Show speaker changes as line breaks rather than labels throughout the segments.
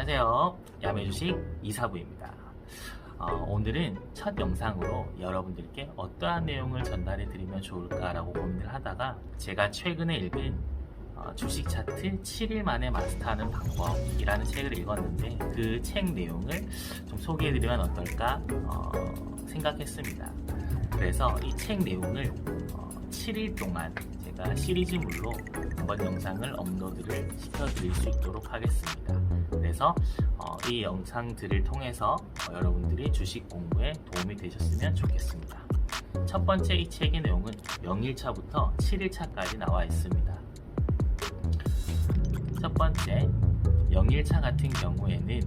안녕하세요. 야매주식 이사부입니다. 오늘은 첫 영상으로 여러분들께 어떠한 내용을 전달해 드리면 좋을까라고 고민을 하다가 제가 최근에 읽은 주식 차트 7일 만에 마스터하는 방법이라는 책을 읽었는데 그 책 내용을 좀 소개해 드리면 어떨까 생각했습니다. 그래서 이 책 내용을 7일 동안 제가 시리즈물로 한번 영상을 업로드를 시켜드릴 수 있도록 하겠습니다. 그래서 이 영상들을 통해서 여러분들이 주식 공부에 도움이 되셨으면 좋겠습니다. 첫 번째 이 책의 내용은 0일차부터 7일차까지 나와 있습니다. 첫 번째 0일차 같은 경우에는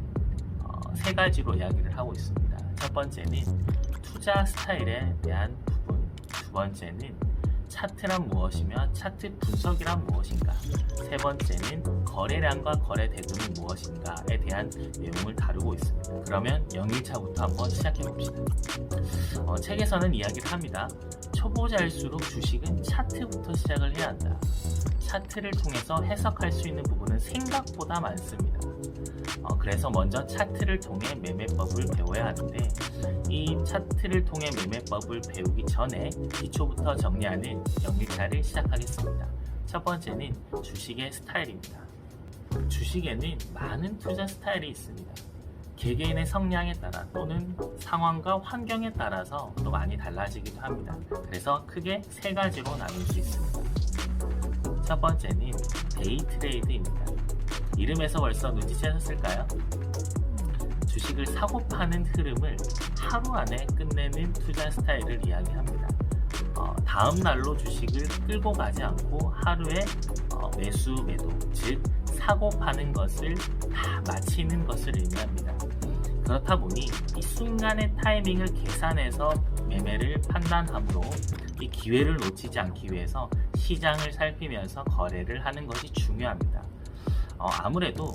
세 가지로 이야기를 하고 있습니다. 첫 번째는 투자 스타일에 대한 부분, 두 번째는 차트란 무엇이며 차트 분석이란 무엇인가, 세 번째는 거래량과 거래 대금이 무엇인가에 대한 내용을 다루고 있습니다. 그러면 0일차부터 한번 시작해 봅시다. 책에서는 이야기를 합니다. 초보자일수록 주식은 차트부터 시작을 해야 한다. 차트를 통해서 해석할 수 있는 부분은 생각보다 많습니다. 그래서 먼저 차트를 통해 매매법을 배워야 하는데 이 차트를 통해 매매법을 배우기 전에 기초부터 정리하는 0일차를 시작하겠습니다. 첫 번째는 주식의 스타일입니다. 주식에는 많은 투자 스타일이 있습니다. 개개인의 성향에 따라 또는 상황과 환경에 따라서 또 많이 달라지기도 합니다. 그래서 크게 세 가지로 나눌 수 있습니다. 첫 번째는 데이 트레이드입니다. 이름에서 벌써 눈치채셨을까요? 주식을 사고 파는 흐름을 하루 안에 끝내는 투자 스타일을 이야기합니다. 다음 날로 주식을 끌고 가지 않고 하루에 매수, 매도, 즉 사고 파는 것을 다 마치는 것을 의미합니다. 그렇다 보니 이 순간의 타이밍을 계산해서 매매를 판단하므로 이 기회를 놓치지 않기 위해서 시장을 살피면서 거래를 하는 것이 중요합니다. 아무래도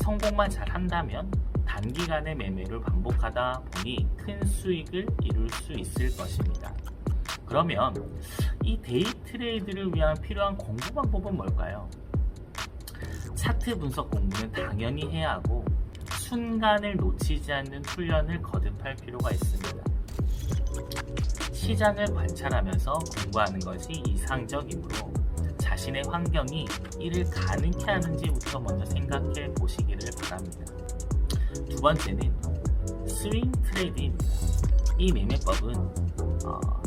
성공만 잘 한다면 단기간의 매매를 반복하다 보니 큰 수익을 이룰 수 있을 것입니다. 그러면 이 데이 트레이드를 위한 필요한 공부 방법은 뭘까요? 차트 분석 공부는 당연히 해야 하고 순간을 놓치지 않는 훈련을 거듭할 필요가 있습니다. 시장을 관찰하면서 공부하는 것이 이상적이므로 자신의 환경이 이를 가능케 하는지부터 먼저 생각해 보시기를 바랍니다. 두 번째는 스윙 트레이드입니다. 이 매매법은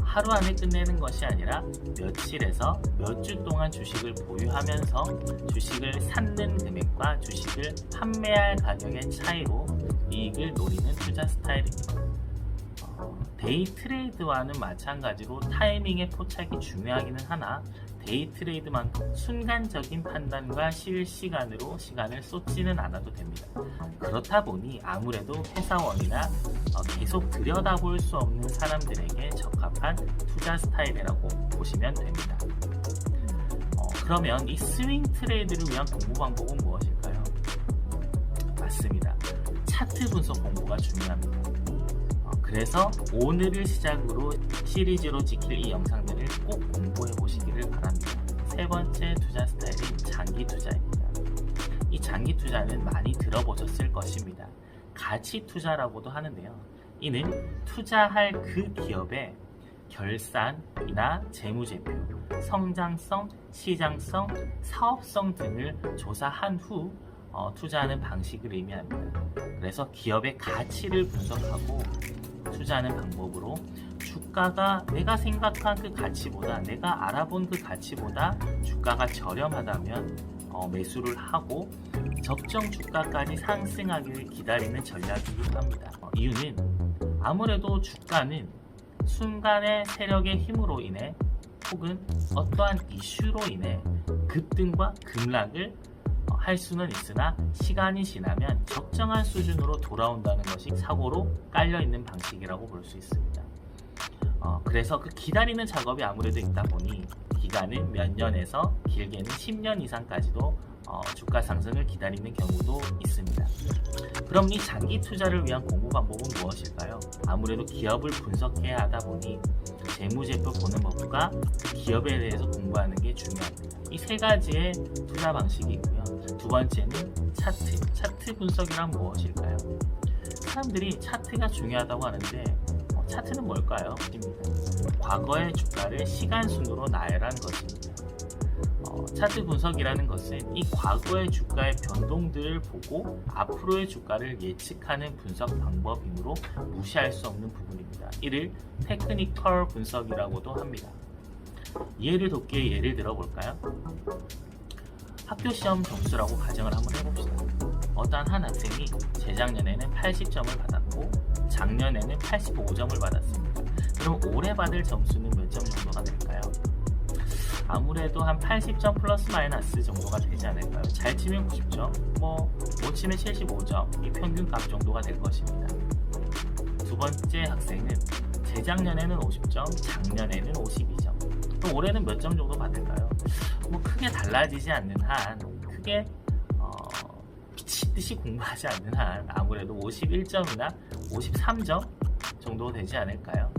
하루 안에 끝내는 것이 아니라 며칠에서 몇 주 동안 주식을 보유하면서 주식을 샀는 금액과 주식을 판매할 가격의 차이로 이익을 노리는 투자 스타일입니다. 데이 트레이드와는 마찬가지로 타이밍의 포착이 중요하기는 하나 데이 트레이드만큼 순간적인 판단과 실시간으로 시간을 쏟지는 않아도 됩니다. 그렇다 보니 아무래도 회사원이나 계속 들여다볼 수 없는 사람들에게 적합한 투자 스타일이라고 보시면 됩니다. 그러면 이 스윙 트레이드를 위한 공부 방법은 무엇일까요? 맞습니다. 차트 분석 공부가 중요합니다. 그래서 오늘을 시작으로 시리즈로 지킬 이 영상들을 꼭 공부해 보시기를 바랍니다. 세 번째 투자 스타일은 장기 투자입니다. 이 장기 투자는 많이 들어보셨을 것입니다. 가치 투자라고도 하는데요. 이는 투자할 그 기업의 결산이나 재무제표, 성장성, 시장성, 사업성 등을 조사한 후 투자하는 방식을 의미합니다. 그래서 기업의 가치를 분석하고 투자하는 방법으로 주가가 내가 생각한 그 가치보다, 내가 알아본 그 가치보다 주가가 저렴하다면 매수를 하고 적정 주가까지 상승하기를 기다리는 전략이기도 합니다. 이유는 아무래도 주가는 순간의 세력의 힘으로 인해 혹은 어떠한 이슈로 인해 급등과 급락을 할 수는 있으나 시간이 지나면 적정한 수준으로 돌아온다는 것이 사고로 깔려있는 방식이라고 볼 수 있습니다. 그래서 그 기다리는 작업이 아무래도 있다 보니 기간은 몇 년에서 길게는 10년 이상까지도 주가 상승을 기다리는 경우도 있습니다. 그럼 이 장기 투자를 위한 공부 방법은 무엇일까요? 아무래도 기업을 분석해야 하다 보니 재무제표 보는 법과 기업에 대해서 공부하는 게 중요합니다. 이 세 가지의 투자 방식이 있고요. 두 번째는 차트 차트 분석이란 무엇일까요? 사람들이 차트가 중요하다고 하는데 차트는 뭘까요? 과거의 주가를 시간 순으로 나열한 것입니다. 차트 분석이라는 것은 이 과거의 주가의 변동들을 보고 앞으로의 주가를 예측하는 분석 방법이므로 무시할 수 없는 부분입니다. 이를 테크니컬 분석이라고도 합니다. 이해를 돕기에 예를 들어 볼까요? 학교 시험 점수라고 가정을 한번 해봅시다. 어떠한 한 학생이 재작년에는 80점을 받았고 작년에는 85점을 받았습니다. 그럼 올해 받을 점수는 몇 점 정도가 될까요? 아무래도 한 80점 플러스 마이너스 정도가 되지 않을까요? 잘 치면 90점, 못 치면 75점, 이 평균값 정도가 될 것입니다. 두 번째 학생은 재작년에는 50점, 작년에는 52점. 그럼 올해는 몇 점 정도 받을까요? 크게 달라지지 않는 한, 크게 미친듯이 공부하지 않는 한 아무래도 51점이나 53점 정도 되지 않을까요?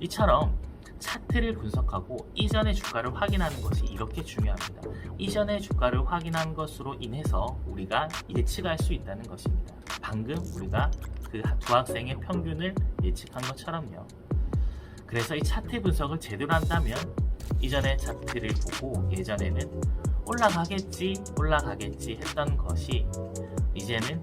이처럼 차트를 분석하고 이전의 주가를 확인하는 것이 이렇게 중요합니다. 이전의 주가를 확인한 것으로 인해서 우리가 예측할 수 있다는 것입니다. 방금 우리가 그 두 학생의 평균을 예측한 것처럼요. 그래서 이 차트 분석을 제대로 한다면 이전의 차트를 보고 예전에는 올라가겠지 했던 것이 이제는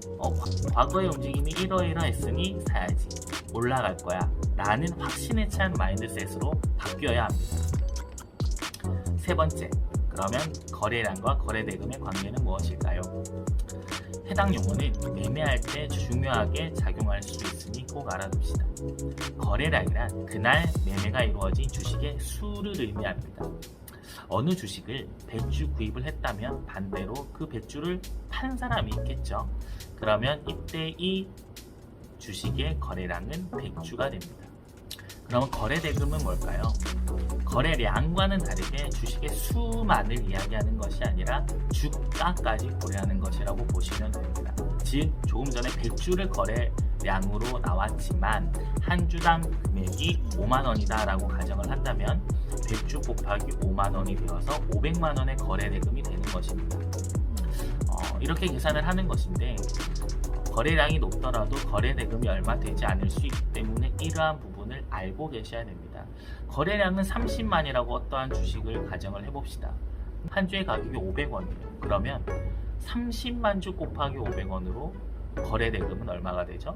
과거의 움직임이 이러이러했으니 사야지, 올라갈 거야 라는 확신에 찬 마인드셋으로 바뀌어야 합니다. 세 번째, 그러면 거래량과 거래대금의 관계는 무엇일까요? 해당 용어는 매매할 때 중요하게 작용할 수 있으니 꼭 알아둡시다. 거래량이란 그날 매매가 이루어진 주식의 수를 의미합니다. 어느 주식을 100주 구입을 했다면 반대로 그 100주를 판 사람이 있겠죠. 그러면 이때 이 주식의 거래량은 100주가 됩니다. 그럼 거래대금은 뭘까요? 거래량과는 다르게 주식의 수만을 이야기하는 것이 아니라 주가까지 고려하는 것이라고 보시면 됩니다. 즉 조금 전에 100주를 거래량으로 나왔지만 한 주당 금액이 5만원이다 라고 가정을 한다면 100주 곱하기 5만원이 되어서 500만원의 거래대금이 되는 것입니다. 이렇게 계산을 하는 것인데 거래량이 높더라도 거래대금이 얼마 되지 않을 수 있기 때문에 이러한 부분을 알고 계셔야 됩니다. 거래량은 30만이라고 어떠한 주식을 가정을 해봅시다. 한 주의 가격이 500원이에요. 그러면 30만 주 곱하기 500원으로 거래대금은 얼마가 되죠?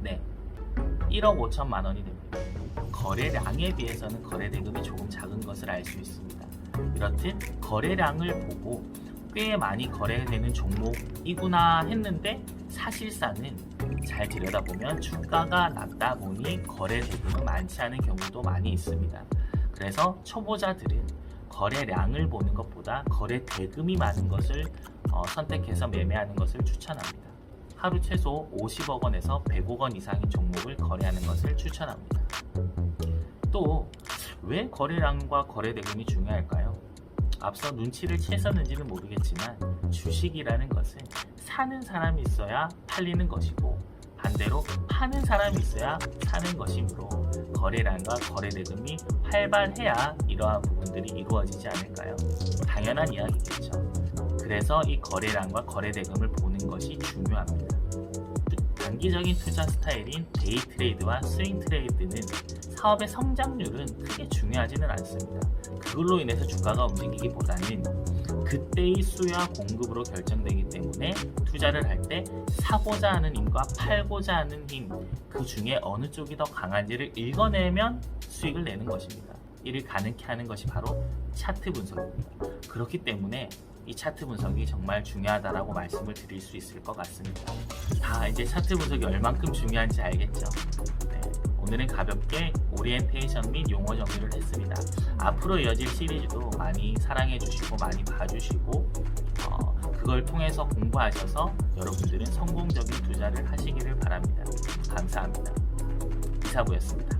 네, 1억 5천만 원이 됩니다. 거래량에 비해서는 거래대금이 조금 작은 것을 알 수 있습니다. 이렇듯 거래량을 보고 꽤 많이 거래되는 종목이구나 했는데 사실상은 잘 들여다보면 주가가 낮다 보니 거래대금은 많지 않은 경우도 많이 있습니다. 그래서 초보자들은 거래량을 보는 것보다 거래대금이 많은 것을 선택해서 매매하는 것을 추천합니다. 하루 최소 50억 원에서 100억 원 이상인 종목을 거래하는 것을 추천합니다. 또 왜 거래량과 거래대금이 중요할까요? 앞서 눈치를 채셨는지는 모르겠지만 주식이라는 것은 사는 사람이 있어야 팔리는 것이고 반대로 파는 사람이 있어야 사는 것이므로 거래량과 거래대금이 활발해야 이러한 부분들이 이루어지지 않을까요? 당연한 이야기겠죠. 그래서 이 거래량과 거래대금을 보는 것이 중요합니다. 단기적인 투자 스타일인 데이 트레이드와 스윙 트레이드는 사업의 성장률은 크게 중요하지는 않습니다. 그걸로 인해서 주가가 움직이기보다는 그때의 수요와 공급으로 결정되기 때문에 투자를 할 때 사고자 하는 힘과 팔고자 하는 힘, 그 중에 어느 쪽이 더 강한지를 읽어내면 수익을 내는 것입니다. 이를 가능케 하는 것이 바로 차트 분석입니다. 그렇기 때문에 이 차트 분석이 정말 중요하다라고 말씀을 드릴 수 있을 것 같습니다. 다 이제 차트 분석이 얼만큼 중요한지 알겠죠? 네, 오늘은 가볍게 오리엔테이션 및 용어 정리를 했습니다. 앞으로 이어질 시리즈도 많이 사랑해 주시고 많이 봐주시고 그걸 통해서 공부하셔서 여러분들은 성공적인 투자를 하시기를 바랍니다. 감사합니다. 이사부였습니다.